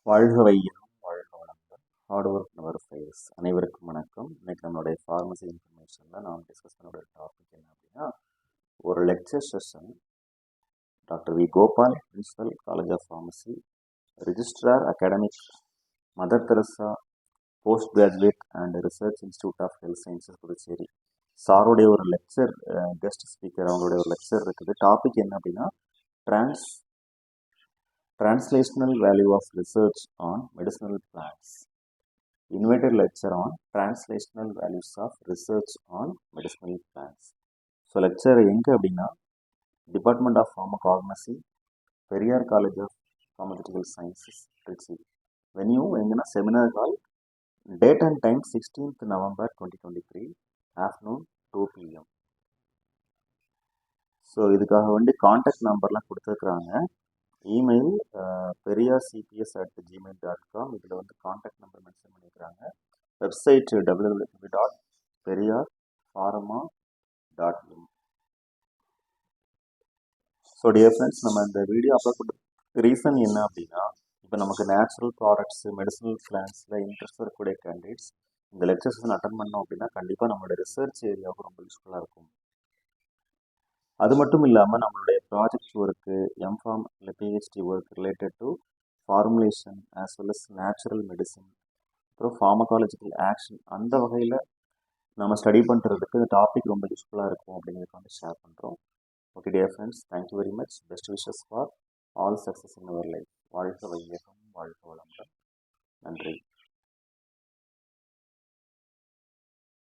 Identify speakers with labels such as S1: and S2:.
S1: வாழ்க வையம், வாழ்க வளமுடன். Hard work never fails. அனைவருக்கும் வணக்கம். இன்னைக்கு நம்மளுடைய ஃபார்மசி இன்ஃபர்மேஷனில் நான் டிஸ்கஸ் பண்ண டாபிக் என்ன அப்படின்னா, ஒரு lecture session doctor V Gopal, principal, college of pharmacy, registrar academic, Mother Teresa post graduate and research institute of health sciences Puducherry சாருடைய ஒரு லெக்சர், கெஸ்ட் ஸ்பீக்கர் அவங்களுடைய ஒரு லெக்சர் இருக்குது. டாபிக் என்ன அப்படின்னா, Translational value of research on medicinal plants. Invited lecture on translational values of research on medicinal plants. So lecture எங்கே அப்படின்னா, department of pharmacognosy, Periyar college of pharmaceutical sciences, Trichy. Venue எங்கன்னா seminar hall. Date and time 16th November 2023, afternoon 2 PM. So இதுக்காக வேண்டி contact நம்பர்லாம் கொடுத்துருக்குறாங்க. Email periyarcps@gmail.com. இதில் வந்து contact number mention பண்ணியிருக்கிறாங்க. Website www.periyarpharma.in. So dear friends, நம்ம இந்த வீடியோ அப்லோட் பண்ண ரீசன் என்ன அப்படின்னா, இப்போ நமக்கு நேச்சுரல் ப்ராடக்ட்ஸ், மெடிசனல் பிளான்ஸில் இன்ட்ரெஸ்ட் இருக்கக்கூடிய கேண்டிடேட்ஸ் இந்த லெக்சர்ஸ் அட்டன் பண்ணோம் அப்படின்னா கண்டிப்பாக நம்மளோட ரிசர்ச் ஏரியாவுக்கு ரொம்ப யூஸ்ஃபுல்லாக இருக்கும். அது மட்டும் இல்லாமல் நம்மளுடைய ப்ராஜெக்ட் ஒர்க்கு, எம்ஃபார்ம் இல்லை PhD work related to formulation as well as natural medicine, அப்புறம் ஃபார்மகாலஜிக்கல் ஆக்ஷன், அந்த வகையில் நம்ம ஸ்டடி பண்ணுறதுக்கு இந்த டாபிக் ரொம்ப யூஸ்ஃபுல்லாக இருக்கும் அப்படிங்கிறத வந்து ஷேர் பண்ணுறோம். Okay dear friends, thank you very much. Best wishes for all success in our life. வாழ்க வையகம், வாழ்க வளமுடன். நன்றி.